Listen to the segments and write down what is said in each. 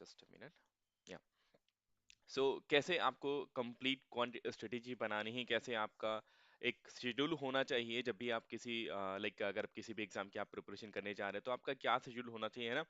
Just minute. या सो कैसे आपको कंप्लीट क्वांट स्ट्रेटेजी बनानी है, कैसे आपका एक शेड्यूल होना चाहिए जब भी आप किसी लाइक अगर आप किसी भी एग्जाम की आप प्रिपरेशन करने जा रहे हैं तो आपका क्या शेड्यूल होना चाहिए, है ना।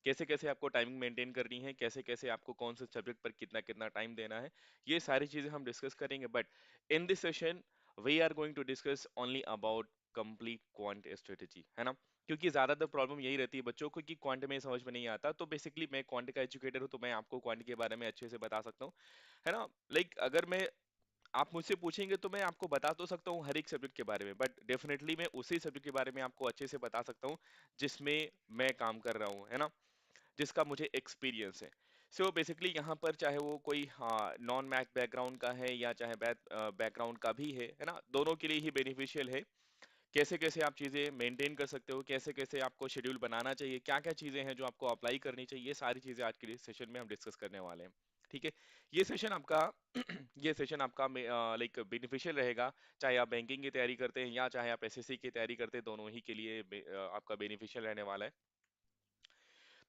कैसे कैसे आपको टाइमिंग मेंटेन करनी है, कैसे कैसे आपको कौन से सब्जेक्ट पर कितना कितना टाइम देना है, ये सारी चीजें हम डिस्कस करेंगे। But in this session we are going to discuss only about complete quant strategy, है ना। क्योंकि ज्यादातर प्रॉब्लम यही रहती है बच्चों को कि क्वांट में समझ में नहीं आता। तो बेसिकली मैं क्वांट का एजुकेटर हूँ, तो मैं आपको क्वांट के बारे में अच्छे से बता सकता हूँ, है ना। अगर मैं आप मुझसे पूछेंगे तो मैं आपको बता तो सकता हूँ हर एक सब्जेक्ट के बारे में, बट डेफिनेटली मैं उसी सब्जेक्ट के बारे में आपको अच्छे से बता सकता हूँ जिसमें मैं काम कर रहा हूँ, है ना, जिसका मुझे एक्सपीरियंस है। सो बेसिकली यहाँ पर चाहे वो कोई हाँ नॉन मैथ बैकग्राउंड का है या चाहे बैकग्राउंड का भी है ना, दोनों के लिए ही बेनिफिशियल है। कैसे कैसे आप चीजें मेंटेन कर सकते हो, कैसे कैसे आपको शेड्यूल बनाना चाहिए, क्या क्या चीजें हैं जो आपको अप्लाई करनी चाहिए, ये सारी चीजें आज के सेशन में हम डिस्कस करने वाले हैं। ठीक है। ये सेशन आपका ये सेशन आपका लाइक बेनिफिशियल रहेगा, चाहे आप बैंकिंग की तैयारी करते हैं या चाहे आप एसएससी की तैयारी करते हैं, दोनों ही के लिए आपका बेनिफिशियल रहने वाला है।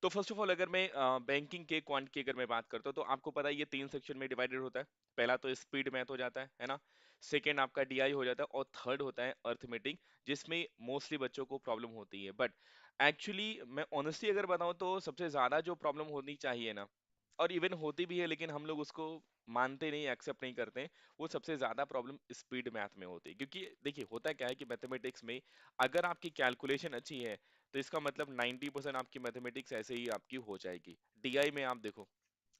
तो फर्स्ट ऑफ ऑल अगर मैं बैंकिंग के क्वांट की अगर मैं बात करता हूँ तो आपको पता है ये तीन सेक्शन में डिवाइडेड होता है। पहला तो स्पीड मैथ हो जाता है ना। सेकेंड आपका डीआई हो जाता है और थर्ड होता है अर्थमेटिक, जिसमें मोस्टली बच्चों को प्रॉब्लम होती है। बट एक्चुअली मैं ऑनेस्टली अगर बताऊं तो सबसे ज्यादा जो प्रॉब्लम होनी चाहिए ना, और इवन होती भी है लेकिन हम लोग उसको मानते नहीं, एक्सेप्ट नहीं करते हैं, वो सबसे ज्यादा प्रॉब्लम स्पीड मैथ में होती है। क्योंकि देखिए होता क्या है कि मैथमेटिक्स में अगर आपकी कैलकुलेशन अच्छी है तो इसका मतलब 90% आपकी मैथमेटिक्स ऐसे ही आपकी हो जाएगी। डीआई में आप देखो,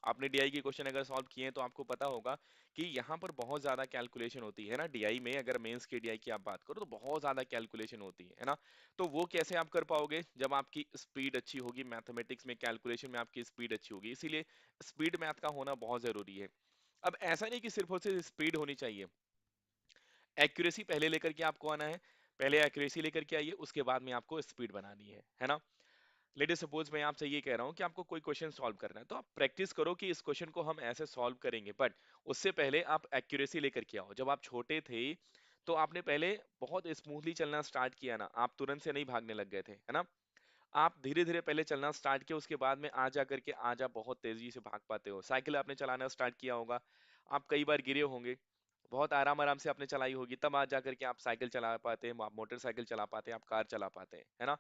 आपने डीआई की क्वेश्चन अगर सॉल्व किए हैं तो आपको पता होगा कि यहाँ पर बहुत ज्यादा कैलकुलेशन होती है ना डीआई में। अगर मेंस के डीआई की आप बात करो तो बहुत ज्यादा कैलकुलेशन होती है ना। तो वो कैसे आप कर पाओगे जब आपकी स्पीड अच्छी होगी, मैथमेटिक्स में कैलकुलेशन में आपकी स्पीड अच्छी होगी। इसीलिए स्पीड मैथ का होना बहुत जरूरी है। अब ऐसा नहीं कि सिर्फ और सिर्फ स्पीड होनी चाहिए, एक्यूरेसी पहले लेकर के आपको आना है। पहले एक्यूरेसी लेकर के आइए, उसके बाद में आपको स्पीड बनानी है ना। लेट सपोज मैं आपसे ये कह रहा हूं कि आपको कोई क्वेश्चन सॉल्व करना है तो आप प्रैक्टिस करो कि इस क्वेश्चन को हम ऐसे सॉल्व करेंगे। बट उससे पहले आप एक्यूरेसी लेकर के आओ। जब आप छोटे थे तो आपने पहले बहुत स्मूथली चलना स्टार्ट किया ना, आप तुरंत से नहीं भागने लग गए थे, है ना। आप धीरे धीरे पहले चलना स्टार्ट किया, उसके बाद में आ जा करके आज आप बहुत तेजी से भाग पाते हो। साइकिल आपने चलाना स्टार्ट किया होगा, आप कई बार गिरे होंगे, बहुत आराम आराम से आपने चलाई होगी, तब आज जा करके आप साइकिल चला पाते हैं, आप मोटरसाइकिल चला पाते हैं, आप कार चला पाते हैं, है ना।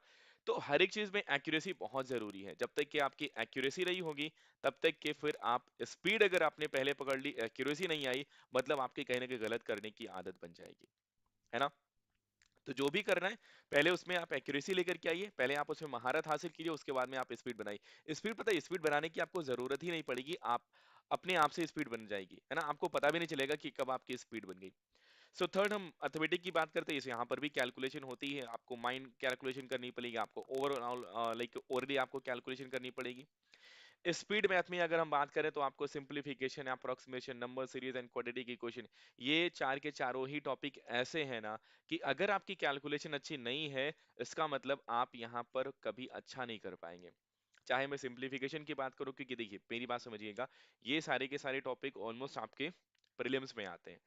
तो हर एक चीज में एक्यूरेसी बहुत जरूरी है। जब तक कि आपकी एक्यूरेसी रही होगी तब तक कि फिर आप स्पीड अगर आपने पहले पकड़ ली, एक्यूरेसी नहीं आई, मतलब आपकी कहीं ना कहीं गलत करने की आदत बन जाएगी, है ना। तो जो भी करना है पहले उसमें आप एक्यूरेसी लेकर के आइए, पहले आप उसमें महारत हासिल कीजिए, उसके बाद में आप स्पीड बनाइए। स्पीड पता है स्पीड बनाने की आपको जरूरत ही नहीं पड़ेगी, आप अपने आप से स्पीड बन जाएगी, है ना। आपको पता भी नहीं चलेगा कि कब आपकी स्पीड बन गई। सो थर्ड हम अर्थमेटिक की बात करते हैं। यहाँ पर भी कैलकुलेशन होती है, आपको माइंड कैलकुलेशन करनी पड़ेगी, आपको ओवरऑल लाइक ओवरली आपको कैलकुलेशन करनी पड़ेगी। स्पीड मैथ में अगर हम बात करें तो आपको simplification, approximation, number series and quadratic equation, ये चार के चारों ही टॉपिक ऐसे हैं ना कि अगर आपकी कैलकुलेशन अच्छी नहीं है, इसका मतलब आप यहाँ पर कभी अच्छा नहीं कर पाएंगे। चाहे मैं सिंप्लीफिकेशन की बात करूं, क्योंकि देखिए मेरी बात समझिएगा, ये सारे के सारे टॉपिक ऑलमोस्ट आपके प्रीलिम्स में आते हैं।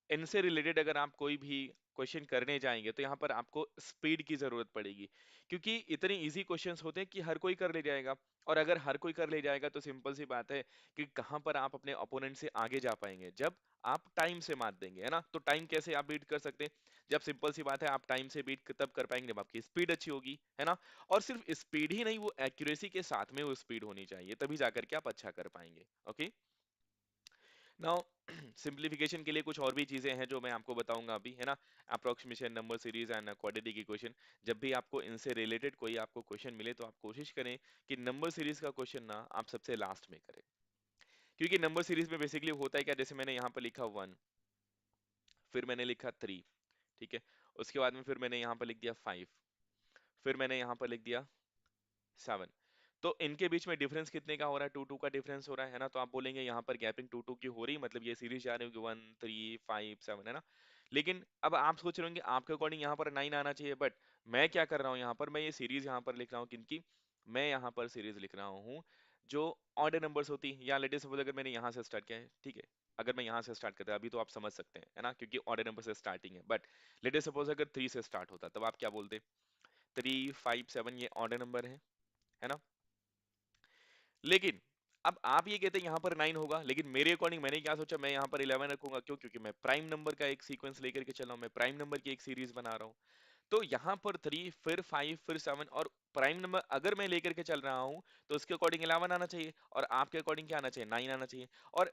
इनसे रिलेटेड अगर आप कोई भी क्वेश्चन करने जाएंगे तो यहाँ पर आपको स्पीड की जरूरत पड़ेगी, क्योंकि इतने इजी क्वेश्चंस होते हैं कि हर कोई कर ले जाएगा। और अगर हर कोई कर ले जाएगा तो सिंपल सी बात है कि कहां पर आप अपने अपोनेंट से आगे जा पाएंगे, जब आप टाइम से मात देंगे, है ना। तो टाइम कैसे आप बीट कर सकते हैं, जब सिंपल सी बात है आप टाइम से बीट तब कर पाएंगे जब आपकी स्पीड अच्छी होगी, है ना। और सिर्फ स्पीड ही नहीं, वो एक्यूरेसी के साथ में वो स्पीड होनी चाहिए, तभी जाकर के आप अच्छा कर पाएंगे। ओके। नाउ सिंप्लीफिकेशन के लिए कुछ और भी चीजें हैं जो मैं आपको बताऊंगा अभी, है ना। Approximation, number series and quadratic equation, जब भी आपको इनसे रिलेटेड कोई आपको क्वेश्चन मिले तो आप कोशिश करें कि नंबर सीरीज का क्वेश्चन ना आप सबसे लास्ट में करें। क्योंकि नंबर सीरीज में बेसिकली होता है क्या, जैसे मैंने यहाँ पर लिखा 1, फिर मैंने लिखा 3, ठीक है, उसके बाद में फिर मैंने यहाँ पर लिख दिया 5, फिर मैंने यहाँ पर लिख दिया 7। तो इनके बीच में डिफरेंस कितने का हो रहा है, 2 2 का डिफरेंस हो रहा है ना। तो आप बोलेंगे यहाँ पर गैपिंग 2 2 की हो रही, मतलब ये सीरीज जा रही होगी 1 3 5 7, है ना। लेकिन अब आप सोच रहे होंगे आपके अकॉर्डिंग यहाँ पर 9 आना चाहिए, बट मैं क्या कर रहा हूँ यहाँ पर, मैं ये सीरीज यहाँ पर लिख रहा हूँ किनकी, मैं यहाँ पर सीरीज लिख रहा हूँ जो ऑड नंबर्स होती है। या लेट सपोज अगर मैंने यहाँ से स्टार्ट किया है, ठीक है, अगर मैं यहाँ से स्टार्ट करता अभी तो आप समझ सकते हैं, है ना, क्योंकि ऑड नंबर से स्टार्टिंग है। बट लेट सपोज अगर 3 से स्टार्ट होता तब आप क्या बोलते, 3 5 7 ये ऑड नंबर है ना। लेकिन अब आप ये कहते हैं यहाँ पर 9 होगा, लेकिन मेरे अकॉर्डिंग मैंने क्या सोचा, मैं यहाँ पर 11 रखूंगा। क्यों? क्योंकि मैं प्राइम नंबर का एक सीक्वेंस लेकर के चल रहा हूँ, मैं प्राइम नंबर की एक सीरीज बना रहा हूँ। तो यहाँ पर 3, फिर 5, फिर 7, और प्राइम नंबर अगर मैं लेकर के चल रहा हूँ तो उसके अकॉर्डिंग 11 आना चाहिए, और आपके अकॉर्डिंग क्या आना चाहिए, 9 आना चाहिए। और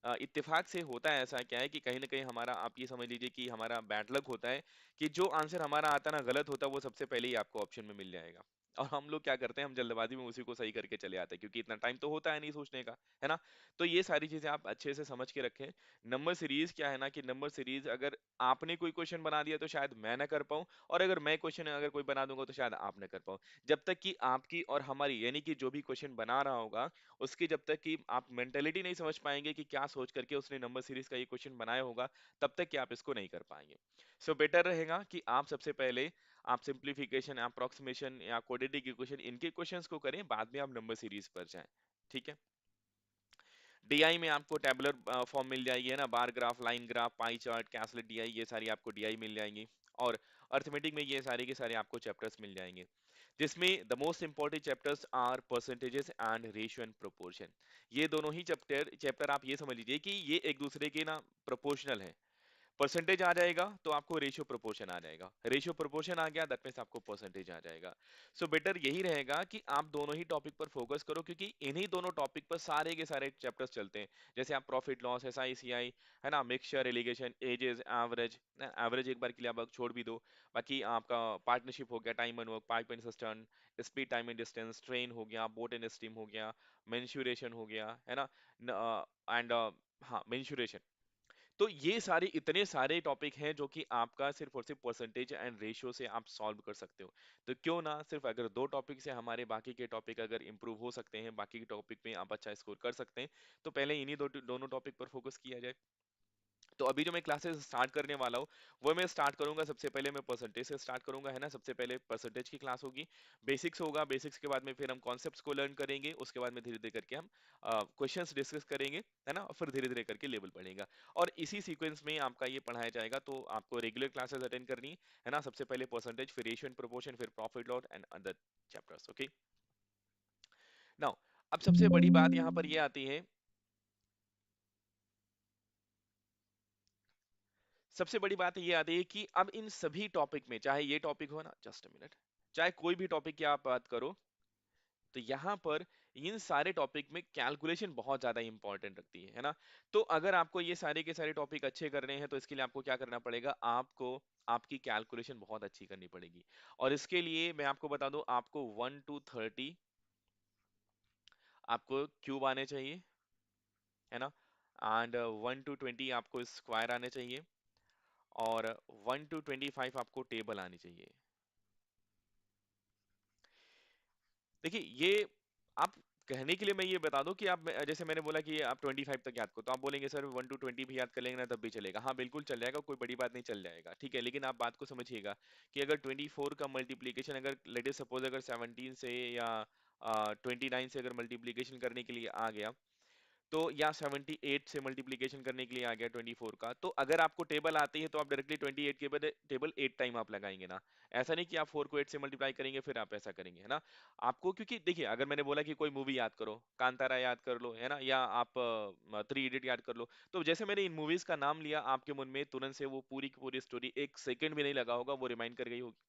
इत्तेफाक से होता है ऐसा, क्या है कि कहीं ना कहीं हमारा, आप ये समझ लीजिए कि हमारा बैड लक होता है कि जो आंसर हमारा आता ना गलत होता है, वो सबसे पहले ही आपको ऑप्शन में मिल जाएगा। और हम लोग क्या करते हैं, हम जल्दबाजी में उसी को सही करके चले आते हैं, क्योंकि इतना टाइम तो होता है नहीं सोचने का, है ना। तो ये सारी चीजें आप अच्छे से समझ के रखें। नंबर सीरीज क्या है ना, कि नंबर सीरीज अगर आपने कोई क्वेश्चन बना दिया तो शायद मैं ना कर पाऊं, और अगर मैं क्वेश्चन अगर कोई बना दूंगा तो शायद आप ना कर पाऊं। जब तक कि आपकी और हमारी, यानी कि जो भी क्वेश्चन बना रहा होगा, उसकी जब तक कि आप मेंटेलिटी नहीं समझ पाएंगे कि क्या सोच करके उसने नंबर सीरीज का ये क्वेश्चन बनाया होगा, तब तक कि आप इसको नहीं कर पाएंगे। सो बेटर रहेगा कि आप सबसे पहले आप सिंप्लीफिकेशन, अप्रोक्सीमेशन या क्वाड्रेटिक इक्वेशन, इनके क्वेश्चंस को करें, बाद में आप नंबर सीरीज पर जाएं। ठीक है। डीआई में आपको टेबुलर फॉर्म मिल जाएगी, है ना, bar graph, line graph, pie chart, caselet DI, ये सारी आपको डीआई मिल जाएंगी। और अर्थमेटिक में ये सारे के सारे आपको चैप्टर्स मिल जाएंगे, जिसमें the most important chapters are percentages and ratio and proportion. ये दोनों ही चैप्टर चैप्टर आप ये समझ लीजिए कि ये एक दूसरे के ना प्रोपोर्शनल है। परसेंटेज आ जाएगा तो आपको रेशियो प्रोपोर्शन आ जाएगा, रेशियो प्रोपोर्शन आ गया दैट मीन्स आपको परसेंटेज आ जाएगा। सो बेटर यही रहेगा कि आप दोनों ही टॉपिक पर फोकस करो, क्योंकि इन्हीं दोनों टॉपिक पर सारे के सारे चैप्टर्स चलते हैं। जैसे आप profit loss, S I C I, है ना, mixture, alligation, ages, average. Average एक बार के लिए आप छोड़ भी दो, बाकी आपका पार्टनरशिप हो गया, time and work, pipe and system, speed, time and distance, train हो गया, बोट एंड स्टीम हो गया, मेंसुरेशन हो गया, है ना, एंड हाँ मेंसुरेशन। तो ये सारे इतने सारे टॉपिक हैं जो कि आपका सिर्फ और सिर्फ परसेंटेज एंड रेशियो से आप सॉल्व कर सकते हो। तो क्यों ना सिर्फ अगर दो टॉपिक से हमारे बाकी के टॉपिक अगर इंप्रूव हो सकते हैं, बाकी के टॉपिक में आप अच्छा स्कोर कर सकते हैं, तो पहले इन्हीं दोनों टॉपिक पर फोकस किया जाए। तो अभी जो मैं क्लासेस स्टार्ट करने वाला हूँ, वो मैं स्टार्ट करूंगा, सबसे पहले मैं परसेंटेज से स्टार्ट करूंगा, है ना। सबसे पहले परसेंटेज की क्लास होगी, बेसिक्स होगा, बेसिक्स के बाद में फिर हम कॉन्सेप्ट्स को लर्न करेंगे, उसके बाद में धीरे धीरे करके हम क्वेश्चंस डिस्कस करेंगे, है ना, और फिर धीरे धीरे करके लेवल बढ़ेगा। और इसी सीक्वेंस में आपका ये पढ़ाया जाएगा, तो आपको रेगुलर क्लासेस अटेंड करनी है ना। सबसे पहले परसेंटेज, फिर रेशियो एंड प्रोपोर्शन, फिर profit loss and other chapters. Okay. Now अब सबसे बड़ी बात यहाँ पर ये आती है, सबसे बड़ी बात ये आती है कि अब इन सभी टॉपिक में, चाहे ये टॉपिक हो ना, जस्ट अ मिनट, चाहे कोई भी टॉपिक की आप बात करो, तो यहाँ पर इन सारे टॉपिक में कैलकुलेशन बहुत ज्यादा इंपॉर्टेंट रखती है ना। तो अगर आपको ये सारे के सारे टॉपिक अच्छे करने हैं, तो इसके लिए आपको क्या करना पड़ेगा, आपको आपकी कैलकुलेशन बहुत अच्छी करनी पड़ेगी। और इसके लिए मैं आपको बता दूं, आपको 1 to 30 आपको क्यूब आने चाहिए, है ना, एंड 1 to 20 आपको स्क्वायर आने चाहिए, और 1 to 25 आपको टेबल आनी चाहिए। देखिए ये आप, कहने के लिए मैं ये बता दूं कि आप, जैसे मैंने बोला कि आप 25 तक याद करो, तो आप बोलेंगे सर 1 to 20 भी याद कर लेंगे ना तब भी चलेगा। हाँ बिल्कुल चल जाएगा, कोई बड़ी बात नहीं, चल जाएगा, ठीक है। लेकिन आप बात को समझिएगा कि अगर 24 का मल्टीप्लीकेशन, अगर लेट सपोज अगर 17 से या 29 से अगर मल्टीप्लीकेशन करने के लिए आ गया, तो या 78 से मल्टीप्लीकेशन करने के लिए आ गया 24 का, तो अगर आपको टेबल आती है तो आप डायरेक्टली 28 के बजाय टेबल 8 टाइम आप लगाएंगे ना। ऐसा नहीं कि आप 4 को 8 से मल्टीप्लाई करेंगे फिर आप ऐसा करेंगे, है ना। आपको, क्योंकि देखिए अगर मैंने बोला कि कोई मूवी याद करो, कांतारा याद कर लो, है ना, या आप 3 इडियट याद कर लो, तो जैसे मैंने इन मूवीज का नाम लिया, आपके मन में तुरंत से वो पूरी की पूरी स्टोरी एक सेकंड भी नहीं लगा होगा, वो रिमाइंड कर गई होगी।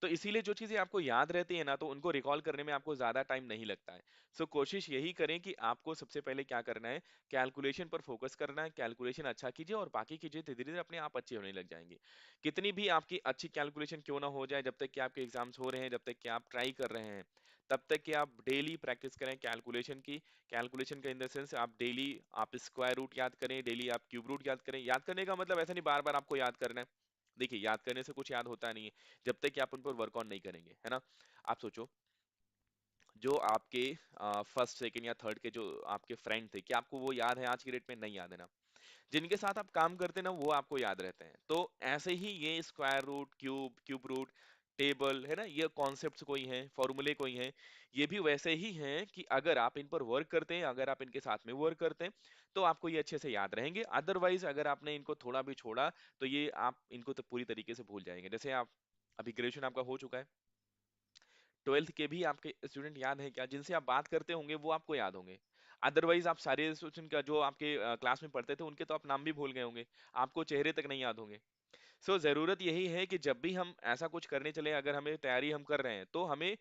तो इसीलिए जो चीजें आपको याद रहती है ना, तो उनको रिकॉल करने में आपको ज्यादा टाइम नहीं लगता है। सो कोशिश यही करें कि आपको सबसे पहले क्या करना है, कैलकुलेशन पर फोकस करना है, कैलकुलेशन अच्छा कीजिए, और बाकी की चीजें धीरे धीरे अपने आप अच्छी होने लग जाएंगी। कितनी भी आपकी अच्छी कैलकुलेशन क्यों ना हो जाए, जब तक कि आपके एग्जाम्स हो रहे हैं, जब तक कि आप ट्राई कर रहे हैं, तब तक कि आप डेली प्रैक्टिस करें कैलकुलेशन की। कैलकुलेशन का इन द सेंस, आप डेली आप स्क्वायर रूट याद करें, डेली आप क्यूब रूट याद करें। याद करने का मतलब ऐसा नहीं बार बार आपको याद करना है, देखिए याद करने से कुछ याद होता नहीं है जब तक कि आप उन पर वर्क ऑन नहीं करेंगे, है ना। आप सोचो, जो आपके फर्स्ट सेकंड या थर्ड के जो आपके फ्रेंड थे, क्या आपको वो याद है? आज की डेट में नहीं याद है ना। जिनके साथ आप काम करते हैं ना, वो आपको याद रहते हैं। तो ऐसे ही ये square root, cube, cube root, table, है ना, ये कॉन्सेप्ट्स कोई हैं, फॉर्मूले कोई हैं, ये भी वैसे ही हैं कि अगर आप इन पर वर्क करते हैं, अगर आप इनके साथ में वर्क करते हैं, तो आपको ये अच्छे से याद रहेंगे। अदरवाइज अगर आपने इनको थोड़ा भी छोड़ा, तो ये आप इनको तो पूरी तरीके से भूल जाएंगे। जैसे आप अभी ग्रेजुएशन आपका हो चुका है, 12th के भी आपके स्टूडेंट याद हैं क्या? जिनसे आप बात करते होंगे वो आपको याद होंगे, अदरवाइज आप सारे इंस्टीट्यूशन का जो आपके क्लास में पढ़ते थे उनके तो आप नाम भी भूल गए होंगे, आपको चेहरे तक नहीं याद होंगे। सो जरूरत यही है कि जब भी हम ऐसा कुछ करने चले, अगर हमें तैयारी हम कर रहे हैं, तो हमें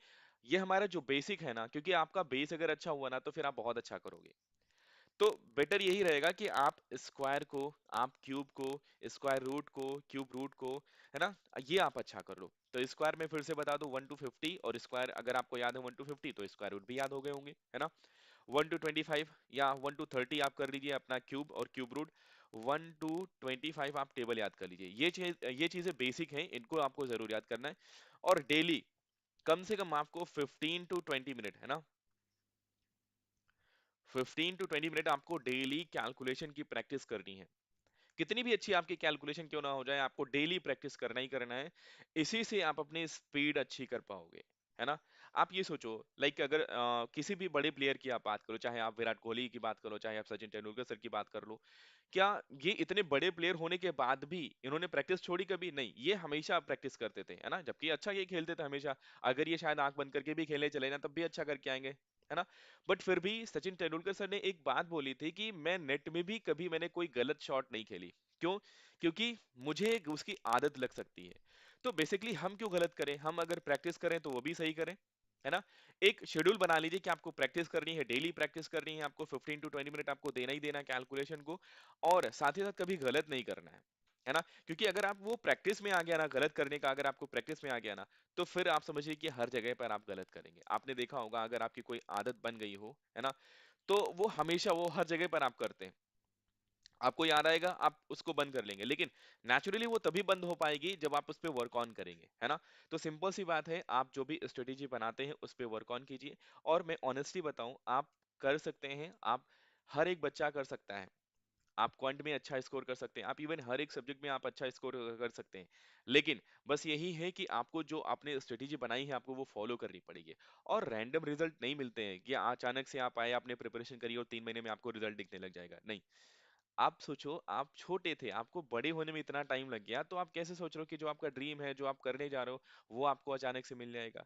ये हमारा जो बेसिक है ना, क्योंकि आपका बेस अगर अच्छा हुआ ना तो फिर आप बहुत अच्छा करोगे। तो बेटर यही रहेगा कि आप स्क्वायर को, आप क्यूब को, स्क्वायर रूट को, क्यूब रूट को, है ना, ये आप अच्छा कर लो। तो स्क्वायर में फिर से बता दो 1 to 50, और स्क्वायर अगर आपको याद है 1 to 50 तो स्क्वायर रूट भी याद हो गए होंगे, है ना। 1 to 25 या 1 to 30 आप कर लीजिए अपना क्यूब और क्यूब रूट। 1 to 25 आप टेबल याद कर लीजिए। ये चीजें बेसिक हैं, इनको आपको जरूर याद करना है। और डेली कम से कम आपको 15 to 20 मिनट, है ना, 15 to 20 मिनट आपको डेली कैलकुलेशन की प्रैक्टिस करनी है। कितनी भी अच्छी आपकी कैलकुलेशन क्यों ना हो जाए, आपको डेली प्रैक्टिस करना ही करना है। इसी से आप अपनी स्पीड अच्छी कर पाओगे, है ना। आप ये सोचो, लाइक अगर किसी भी बड़े प्लेयर की आप बात करो, चाहे आप विराट कोहली की बात करो, चाहे आप सचिन तेंदुलकर सर की बात कर लो, क्या ये इतने बड़े प्लेयर होने के बाद भी इन्होंने प्रैक्टिस छोड़ी? कभी नहीं, ये हमेशा प्रैक्टिस करते थे, है ना, जबकि अच्छा ये खेलते थे हमेशा। अगर ये शायद आंख बंद करके भी खेलने चले ना, तब भी अच्छा करके आएंगे, है ना। बट फिर भी सचिन तेंदुलकर सर ने एक बात बोली थी कि मैं नेट में भी कभी मैंने कोई गलत शॉट नहीं खेली। क्यों? क्योंकि मुझे उसकी आदत लग सकती है। तो बेसिकली हम क्यों गलत करें, हम अगर प्रैक्टिस करें तो वो भी सही करें, है ना। एक शेड्यूल बना लीजिए कि आपको प्रैक्टिस करनी है, डेली प्रैक्टिस करनी है, आपको 15 to 20 मिनट आपको देना ही देना है कैलकुलेशन को। और साथ ही साथ कभी गलत नहीं करना है ना। क्योंकि अगर आप वो प्रैक्टिस में आ गया ना गलत करने का, अगर आपको प्रैक्टिस में आ गया ना, तो फिर आप समझिए कि हर जगह पर आप गलत करेंगे। आपने देखा होगा अगर आपकी कोई आदत बन गई हो, है ना, तो वो हमेशा वो हर जगह पर आप करते हैं। आपको याद आएगा, आप उसको बंद कर लेंगे, लेकिन नेचुरली वो तभी बंद हो पाएगी जब आप उस पर वर्क ऑन करेंगे, है ना। तो सिंपल सी बात है, आप जो भी स्ट्रेटेजी बनाते हैं उस पर वर्क ऑन कीजिए। और मैं ऑनेस्टली बताऊं, आप कर सकते हैं, आप हर एक बच्चा कर सकता है। आप क्वांट में अच्छा स्कोर कर सकते हैं, आप इवन हर एक सब्जेक्ट में आप अच्छा स्कोर कर सकते हैं। लेकिन बस यही है कि आपको जो आपने स्ट्रेटेजी बनाई है आपको वो फॉलो करनी पड़ेगी। और रैंडम रिजल्ट नहीं मिलते हैं कि अचानक से आप आए, आपने प्रिपरेशन करी और 3 महीने में आपको रिजल्ट दिखने लग जाएगा, नहीं। आप सोचो, आप छोटे थे, आपको बड़े होने में इतना टाइम लग गया, तो आप कैसे सोच रहे हो कि जो आपका ड्रीम है, जो आप करने जा रहे हो, वो आपको अचानक से मिल जाएगा?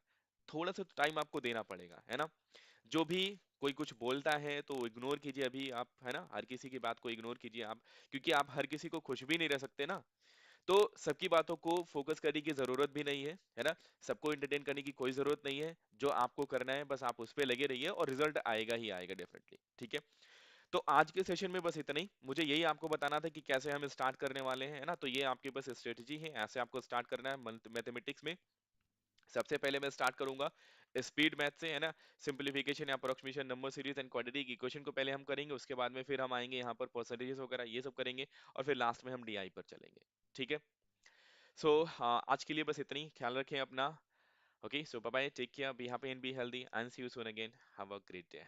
थोड़ा सा टाइम आपको देना पड़ेगा, है ना। जो भी कोई कुछ बोलता है तो इग्नोर कीजिए अभी आप, है ना, हर किसी की बात को इग्नोर कीजिए आप, क्योंकि आप हर किसी को खुश भी नहीं रह सकते ना। तो सबकी बातों को फोकस करने की जरूरत भी नहीं है ना। सबको एंटरटेन करने की कोई जरूरत नहीं है। जो आपको करना है बस आप उस पे लगे रहिए और रिजल्ट आएगा ही आएगा डेफिनेटली, ठीक है। तो आज के सेशन में बस इतना ही, मुझे यही आपको बताना था कि कैसे हम स्टार्ट करने वाले हैं, है ना। तो ये आपके पास स्ट्रेटजी है, ऐसे आपको स्टार्ट करना है मैथमेटिक्स में। सबसे पहले मैं स्टार्ट करूंगा स्पीड मैथ से, है ना। Simplification, approximation, number series and quadratic equation को पहले हम करेंगे, उसके बाद में फिर हम आएंगे यहाँ पर परसेंटेजेस वगैरह ये सब करेंगे, और फिर लास्ट में हम डीआई पर चलेंगे, ठीक है। सो आज के लिए बस इतनी, ख्याल रखें अपना। Okay, so bye bye, take care, be happy and be healthy, and see you soon again, have a great day.